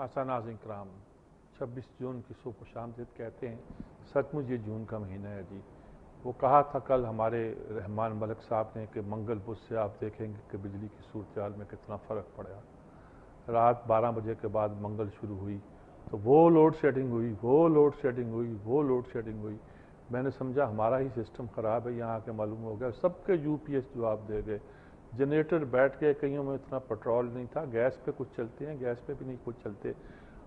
آسان ناظرین کرام، 26 جون کی صبح خوش آمدید کہتے ہیں۔ سچ مچ یہ جون کا مہینہ ہے جی۔ وہ کہا تھا کل ہمارے رحمان ملک صاحب نے کہ منگل بدھ سے آپ دیکھیں گے کہ بجلی کی صورتحال میں کتنا فرق پڑا۔ رات 12 بجے کے بعد منگل شروع ہوئی تو وہ لوڈ شیڈنگ ہوئی۔ میں نے سمجھا ہمارا ہی سسٹم خراب ہے، یہاں کے معلوم ہو گیا سب کے یو پی ایس جواب دے گئے۔ جنریٹر بیٹھ کے کئیوں میں اتنا پیٹرول نہیں تھا، گیس پہ کچھ چلتے ہیں، گیس پہ بھی نہیں کچھ چلتے۔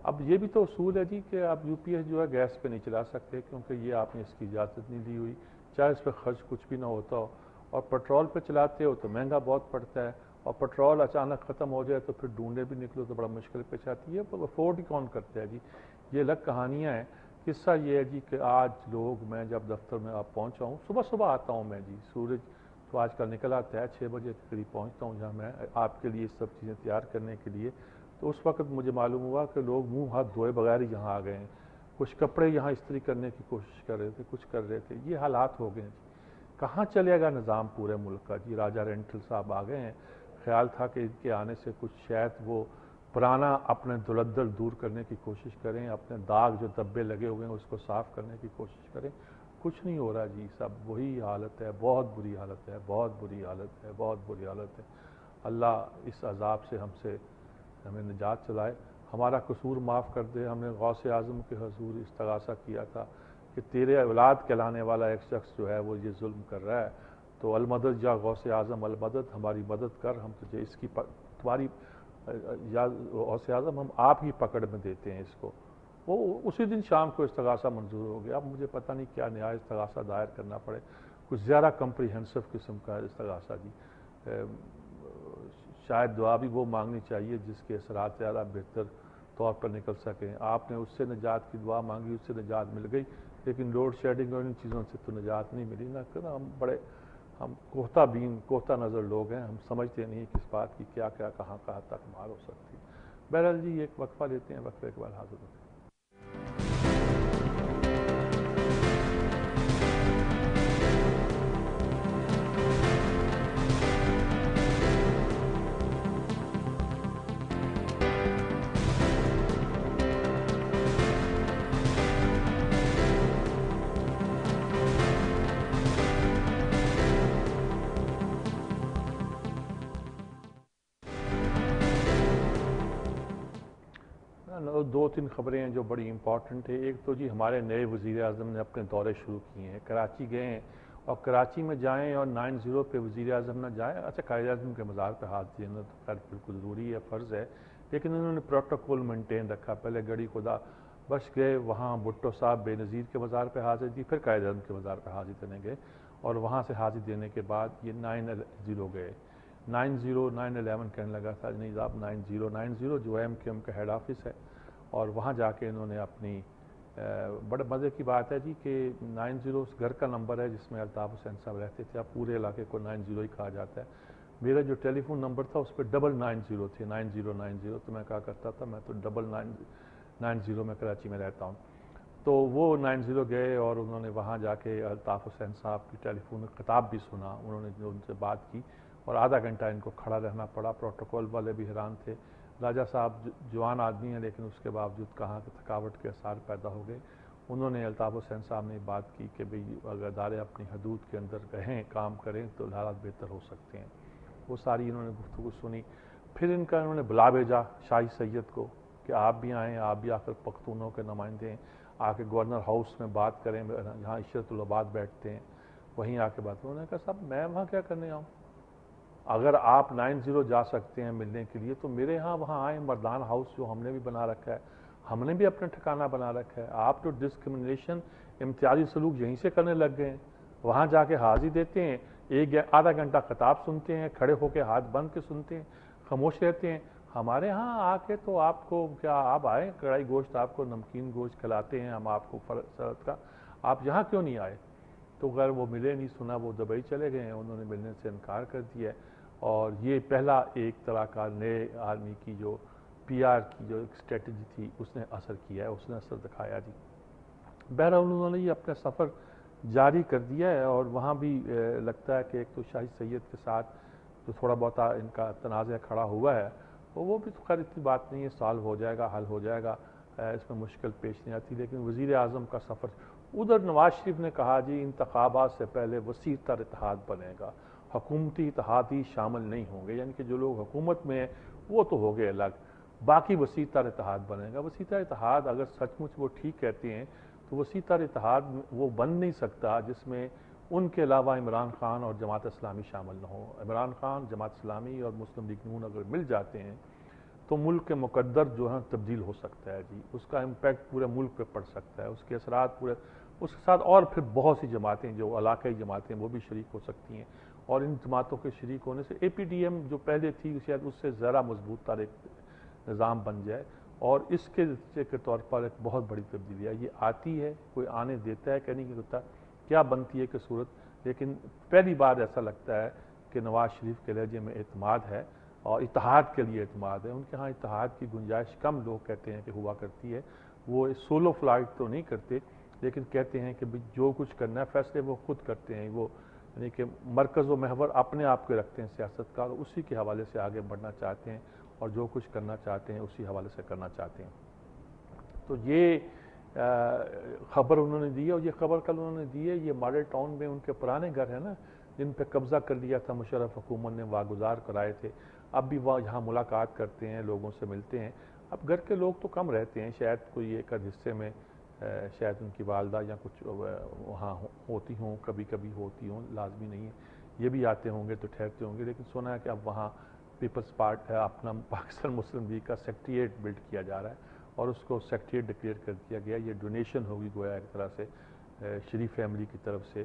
اب یہ بھی تو اصول ہے جی کہ آپ یو پی ایس جو ہے گیس پہ نہیں چلا سکتے، کیونکہ یہ آپ نے اس کی اجازت نہیں دی ہوئی، چاہے اس پہ خرچ کچھ بھی نہ ہوتا ہو، اور پیٹرول پہ چلاتے ہو تو مہنگا بہت پڑتا ہے، اور پیٹرول اچانک ختم ہو جائے تو پھر ڈھونڈے بھی نکلو تو بڑا مشکل پیش آتی ہے، افورڈ ہی کون کرتا ہے جی۔ یہ الگ کہانیاں ہیں۔ قصہ یہ ہے جی کہ آج لوگ، میں جب دفتر میں آپ پہنچا ہوں، صبح آتا ہوں میں جی، سورج تو آج کل نکل آتا ہے، 6 بجے کے قریب پہنچتا ہوں جہاں میں آپ کے لیے سب چیزیں تیار کرنے کے لیے، تو اس وقت مجھے معلوم ہوا کہ لوگ منہ ہاتھ دھوئے بغیر ہی یہاں آ گئے ہیں، کچھ کپڑے یہاں استری کرنے کی کوشش کر رہے تھے، کچھ کر رہے تھے۔ یہ حالات ہو گئے ہیں جی۔ کہاں چلے گا نظام پورے ملک کا جی؟ راجہ رینٹل صاحب آ گئے ہیں، خیال تھا کہ ان کے آنے سے کچھ شاید وہ پرانا اپنے دلدل دور کرنے کی کوشش کریں، اپنے داغ جو دبے لگے ہوئے ہیں اس کو صاف کرنے کی کوشش کریں، کچھ نہیں ہو رہا جی، سب وہی حالت ہے، بہت بری حالت ہے۔ اللہ اس عذاب سے ہمیں نجات چلائے، ہمارا قصور معاف کر دے۔ ہم نے غوث اعظم کے حضور استغاثہ کیا تھا کہ تیرے اولاد کہلانے والا ایک شخص جو ہے وہ یہ ظلم کر رہا ہے، تو المدد یا غوث اعظم المدد، ہماری مدد کر، ہم تجھے اس کی تمہاری یا غوث اعظم ہم آپ ہی پکڑ میں دیتے ہیں اس کو۔ وہ اسی دن شام کو استغاثہ منظور ہو گیا۔ اب مجھے پتہ نہیں کیا نیا استغاثہ دائر کرنا پڑے، کچھ زیادہ کمپریہنسو قسم کا استغاثہ جی۔ شاید دعا بھی وہ مانگنی چاہیے جس کے اثرات زیادہ بہتر طور پر نکل سکیں۔ آپ نے اس سے نجات کی دعا مانگی، اس سے نجات مل گئی، لیکن لوڈ شیڈنگ اور ان چیزوں سے تو نجات نہیں ملی نا۔ ہم کوہتہ نظر لوگ ہیں، ہم سمجھتے نہیں کہ اس بات کی کیا کہاں تک مار ہو سکتی۔ بہرحال جی ایک وقفہ لیتے ہیں، وقفے کے بعد حاضر ہوتے ہیں۔ دو تین خبریں ہیں جو بڑی امپورٹنٹ ہیں۔ ایک تو جی ہمارے نئے وزیر اعظم نے اپنے دورے شروع کیے ہیں، کراچی گئے ہیں، اور کراچی میں جائیں اور 90 پہ وزیر اعظم نہ جائیں۔ اچھا قائد اعظم کے مزار پہ ہاتھ دینا تو خیر بالکل ضروری ہے، فرض ہے، لیکن انہوں نے پروٹوکول مینٹین رکھا۔ پہلے گڑی خدا بخش گئے، وہاں بھٹو صاحب بے نظیر کے مزار پہ حاضری دی، پھر قائد اعظم کے مزار پہ حاضری دینے گئے، اور وہاں سے حاضری دینے کے بعد یہ 90 گئے۔ 911 کہنے لگا تھا، نہیں صاحب 90 جو ایم کیو ایم کا ہیڈ آفس ہے، اور وہاں جا کے انہوں نے اپنی بڑے مزے کی بات ہے جی کہ 90 گھر کا نمبر ہے جس میں الطاف حسین صاحب رہتے تھے، اب پورے علاقے کو 90 ہی کہا جاتا ہے۔ میرا جو ٹیلی فون نمبر تھا اس پہ 990 تھے، 9090، تو میں کہا کرتا تھا میں تو 990 میں کراچی میں رہتا ہوں۔ تو وہ 90 گئے اور انہوں نے وہاں جا کے الطاف حسین صاحب کی ٹیلی فون خطاب بھی سنا، انہوں نے جو ان سے بات کی، اور آدھا گھنٹہ ان کو کھڑا رہنا پڑا، پروٹوکول والے بھی حیران تھے۔ راجہ صاحب جوان آدمی ہیں لیکن اس کے باوجود کہاں کہ تھکاوٹ کے آثار پیدا ہو گئے۔ انہوں نے الطاف حسین صاحب نے بات کی کہ بھئی اگر ادارے اپنی حدود کے اندر رہیں، کام کریں تو حالات بہتر ہو سکتے ہیں۔ وہ ساری انہوں نے گفتگو سنی، پھر انہوں نے بلا بھیجا شاہی سید کو کہ آپ بھی آئیں، آپ بھی آ کر پختونوں کے نمائندے ہیں، آ کے گورنر ہاؤس میں بات کریں، جہاں عشرت العباد بیٹھتے ہیں، وہیں آ کے بات۔ انہوں نے کہا صاحب میں وہاں کیا کرنے آؤں؟ اگر آپ 90 جا سکتے ہیں ملنے کے لیے تو میرے ہاں وہاں آئیں، مردان ہاؤس جو ہم نے بھی بنا رکھا ہے، ہم نے بھی اپنا ٹھکانہ بنا رکھا ہے۔ آپ تو ڈسکرمنیشن، امتیازی سلوک یہیں سے کرنے لگ گئے ہیں، وہاں جا کے حاضری دیتے ہیں، آدھا گھنٹہ خطاب سنتے ہیں، کھڑے ہو کے ہاتھ بند کے سنتے ہیں، خاموش رہتے ہیں۔ ہمارے ہاں آ کے تو آپ کو کیا، آپ آئیں، کڑھائی گوشت آپ کو، نمکین گوشت کھلاتے ہیں ہم آپ کو سرد کا، آپ یہاں کیوں نہیں آئے؟ تو غیر وہ ملے نہیں، سنا وہ دبئی چلے گئے ہیں، انہوں نے ملنے سے انکار کر دیا ہے۔ اور یہ پہلا ایک طرح کا نئے آدمی کی جو پی آر کی جو ایک اسٹریٹجی تھی اس نے اثر کیا ہے، اس نے اثر دکھایا جی۔ بہرحال انہوں نے یہ اپنا سفر جاری کر دیا ہے، اور وہاں بھی لگتا ہے کہ ایک تو شاہی سید کے ساتھ جو تھوڑا بہت ان کا تنازع کھڑا ہوا ہے، وہ بھی تو خیر اتنی بات نہیں ہے، سالو ہو جائے گا، حل ہو جائے گا، اس میں مشکل پیش نہیں آتی۔ لیکن وزیر اعظم کا سفر، ادھر نواز شریف نے کہا جی انتخابات سے پہلے وسیع تر اتحاد بنے گا، حکومتی اتحاد ہی شامل نہیں ہوں گے، یعنی کہ جو لوگ حکومت میں ہیں وہ تو ہو گئے الگ، باقی وسیع تر اتحاد بنے گا۔ وسیع تر اتحاد اگر سچ مچ وہ ٹھیک کہتے ہیں تو وسیع تر اتحاد وہ بن نہیں سکتا جس میں ان کے علاوہ عمران خان اور جماعت اسلامی شامل نہ ہو۔ عمران خان، جماعت اسلامی اور مسلم لیگ نون اگر مل جاتے ہیں تو ملک کے مقدر جو ہے تبدیل ہو سکتا ہے جی، اس کا امپیکٹ پورے ملک پہ پڑ سکتا ہے، اس کے اثرات پورے، اس کے ساتھ اور پھر بہت سی جماعتیں جو علاقائی جماعتیں وہ بھی شریک ہو سکتی ہیں، اور ان جماعتوں کے شریک ہونے سے اے پی ڈی ایم جو پہلے تھی شاید اس سے ذرا مضبوط تر ایک نظام بن جائے، اور اس کے طور پر ایک بہت بڑی تبدیلی ہے، یہ آتی ہے، کوئی آنے دیتا ہے کہ نہیں ہوتا، کیا بنتی ہے کہ صورت، لیکن پہلی بار ایسا لگتا ہے کہ نواز شریف کے لہجے میں اعتماد ہے اور اتحاد کے لیے اعتماد ہے۔ ان کے ہاں اتحاد کی گنجائش کم لوگ کہتے ہیں کہ ہوا کرتی ہے، وہ سولو فلائٹ تو نہیں کرتے لیکن کہتے ہیں کہ جو کچھ کرنا ہے فیصلے وہ خود کرتے ہیں، وہ یعنی کہ مرکز و محور اپنے آپ کے رکھتے ہیں سیاست کا، اور اسی کے حوالے سے آگے بڑھنا چاہتے ہیں اور جو کچھ کرنا چاہتے ہیں اسی حوالے سے کرنا چاہتے ہیں۔ تو یہ خبر انہوں نے دی ہے، اور یہ خبر کل انہوں نے دی ہے، یہ ماڈل ٹاؤن میں ان کے پرانے گھر ہیں نا جن پہ قبضہ کر لیا تھا مشرف حکومت نے، واگزار کرائے تھے، اب بھی وہ یہاں ملاقات کرتے ہیں، لوگوں سے ملتے ہیں۔ اب گھر کے لوگ تو کم رہتے ہیں، شاید کوئی ایک حصے میں شاید ان کی والدہ یا کچھ وہاں ہوتی ہوں، کبھی کبھی ہوتی ہوں، لازمی نہیں ہے، یہ بھی آتے ہوں گے تو ٹھہرتے ہوں گے، لیکن سنا ہے کہ اب وہاں پیپلز پارٹی اپنا پاکستان مسلم لیگ کا سیکریٹریٹ بلڈ کیا جا رہا ہے اور اس کو سیکریٹریٹ ڈکلیئر کر دیا گیا، یہ ڈونیشن ہوگی گویا ایک طرح سے شریف فیملی کی طرف سے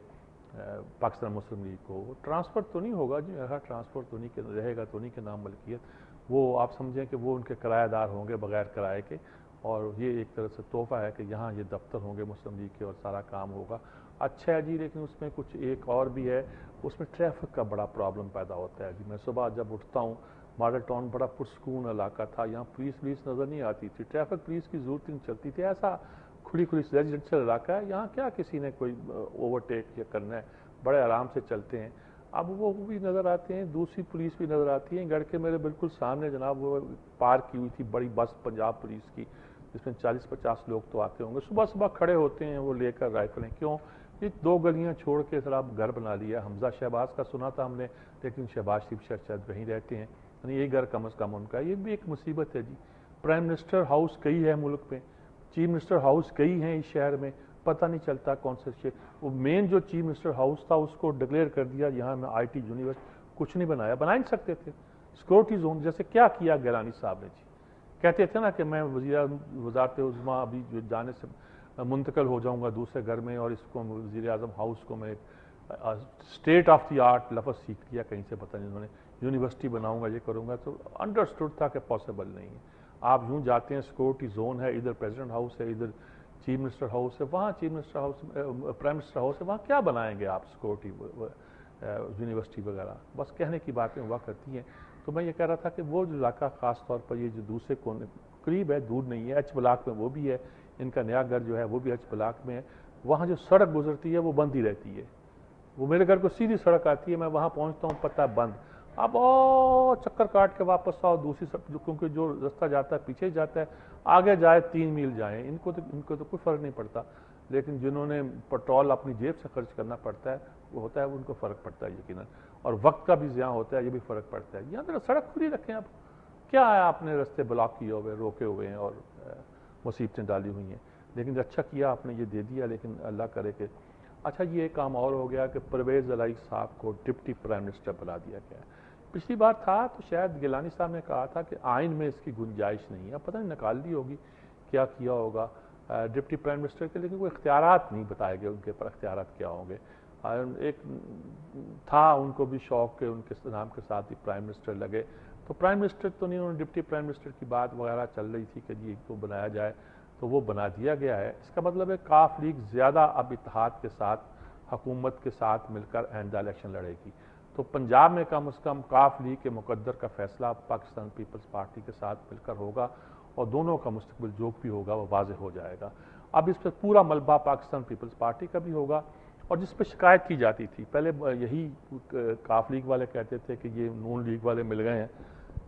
پاکستان مسلم لیگ کو۔ ٹرانسفر تو نہیں ہوگا جی، ٹرانسفر تو نہیں رہے گا، تو نہیں کے نام ملکیت، وہ آپ سمجھیں کہ وہ ان کے کرایہ دار ہوں گے بغیر کرائے کے، اور یہ ایک طرح سے تحفہ ہے کہ یہاں یہ دفتر ہوں گے مسلم لیگ کے اور سارا کام ہوگا۔ اچھا ہے جی، لیکن اس میں کچھ ایک اور بھی ہے، اس میں ٹریفک کا بڑا پرابلم پیدا ہوتا ہے جی۔ میں صبح جب اٹھتا ہوں، ماڈل ٹاؤن بڑا پرسکون علاقہ تھا، یہاں پولیس نظر نہیں آتی تھی، ٹریفک پولیس کی ضرورت نہیں چلتی تھی، ایسا کھلی ریزیڈنشل علاقہ ہے، یہاں کیا کسی نے کوئی اوورٹیک یا کرنا ہے، بڑے آرام سے چلتے ہیں۔ اب وہ بھی نظر آتے ہیں، دوسری پولیس بھی نظر آتی ہے، گھر کے میرے بالکل سامنے جناب وہ پارک کی ہوئی تھی بڑی بس پنجاب پولیس کی، جس میں 40-50 لوگ تو آتے ہوں گے، صبح صبح کھڑے ہوتے ہیں وہ لے کر رائفلیں، کیوں؟ یہ 2 گلیاں چھوڑ کے ذرا گھر بنا لیا، حمزہ شہباز کا سنا تھا ہم نے، لیکن شہباز شریف شاید کہیں رہتے ہیں، یعنی یہ گھر کم از کم ان کا، یہ بھی ایک مصیبت ہے جی۔ پرائم منسٹر ہاؤس کئی ہے ملک میں، چیف منسٹر ہاؤس کئی ہیں اس شہر میں، پتہ نہیں چلتا کون سے شہر، وہ مین جو چیف منسٹر ہاؤس تھا اس کو ڈکلیئر کر دیا یہاں میں آئی ٹی یونیورسٹی، کچھ نہیں بنا نہیں سکتے تھے، سیکورٹی زون جیسے کیا کیا گیلانی صاحب نے جی، کہتے تھے نا کہ میں وزارت عظمیٰ ابھی جو جانے سے منتقل ہو جاؤں گا دوسرے گھر میں، اور اس کو وزیر اعظم ہاؤس کو میں اسٹیٹ آف دی آرٹ لفظ سیکھ لیا کہیں سے، پتہ نہیں انہوں نے، یونیورسٹی بناؤں گا یہ کروں گا، تو انڈرسٹوڈ تھا کہ پاسبل نہیں ہے۔ آپ یوں جاتے ہیں سیکورٹی زون ہے، ادھر پریزیڈنٹ ہاؤس ہے، ادھر چیف منسٹر ہاؤس ہے، وہاں chief minister house prime minister house ہے، وہاں کیا بنائیں گے آپ سیکورٹی یونیورسٹی وغیرہ، بس کہنے کی باتیں ہوا کرتی ہیں۔ تو میں یہ کہہ رہا تھا کہ وہ جو علاقہ خاص طور پر یہ جو دوسرے کونے قریب ہے، دور نہیں ہے، ایچ بلاک میں وہ بھی ہے، ان کا نیا گھر جو ہے وہ بھی ایچ بلاک میں ہے، وہاں جو سڑک گزرتی ہے وہ بند ہی رہتی ہے، وہ میرے گھر کو سیدھی سڑک آتی ہے، میں وہاں پہنچتا ہوں پتہ بند، اب چکر کاٹ کے واپس آؤ دوسری سڑک، کیونکہ جو رستہ جاتا ہے پیچھے جاتا ہے، آگے جائے 3 میل جائیں، ان کو تو کوئی فرق نہیں پڑتا، لیکن جنہوں نے پیٹرول اپنی جیب سے خرچ کرنا پڑتا ہے وہ ہوتا ہے، ان کو فرق پڑتا ہے یقیناً، اور وقت کا بھی ضیاع ہوتا ہے، یہ بھی فرق پڑتا ہے۔ یہاں ذرا سڑک کھلی رکھیں، اب کیا ہے آپ نے رستے بلاک کیے ہوئے، روکے ہوئے ہیں اور مصیبتیں ڈالی ہوئی ہیں، لیکن اچھا کیا آپ نے یہ دے دیا، لیکن اللہ کرے کہ اچھا یہ ایک کام اور ہو گیا کہ پرویز الہی صاحب کو ڈپٹی پرائم منسٹر بنا دیا گیا ہے۔ پچھلی بار تھا تو شاید گیلانی صاحب نے کہا تھا کہ آئین میں اس کی گنجائش نہیں ہے، پتہ نہیں نکال دی ہوگی، کیا کیا ہوگا ڈپٹی پرائم منسٹر کے، لیکن کوئی اختیارات نہیں بتائے گئے ان کے پر اختیارات کیا ہوں گے۔ ایک تھا ان کو بھی شوق کہ ان کے نام کے ساتھ ہی پرائم منسٹر لگے، تو پرائم منسٹر تو نہیں، انہوں نے ڈپٹی پرائم منسٹر کی بات وغیرہ چل رہی تھی کہ جی کو بنایا جائے، تو وہ بنا دیا گیا ہے۔ اس کا مطلب ہے کاف لیگ زیادہ اب اتحاد کے ساتھ حکومت کے ساتھ مل کر آئندہ الیکشن لڑے گی، تو پنجاب میں کم از کم کاف لیگ کے مقدر کا فیصلہ پاکستان پیپلز پارٹی کے ساتھ مل کر ہوگا، اور دونوں کا مستقبل جو بھی ہوگا وہ واضح ہو جائے گا۔ اب اس پہ پورا ملبہ پاکستان پیپلز پارٹی کا بھی ہوگا، اور جس پہ شکایت کی جاتی تھی پہلے، یہی کاف لیگ والے کہتے تھے کہ یہ نون لیگ والے مل گئے ہیں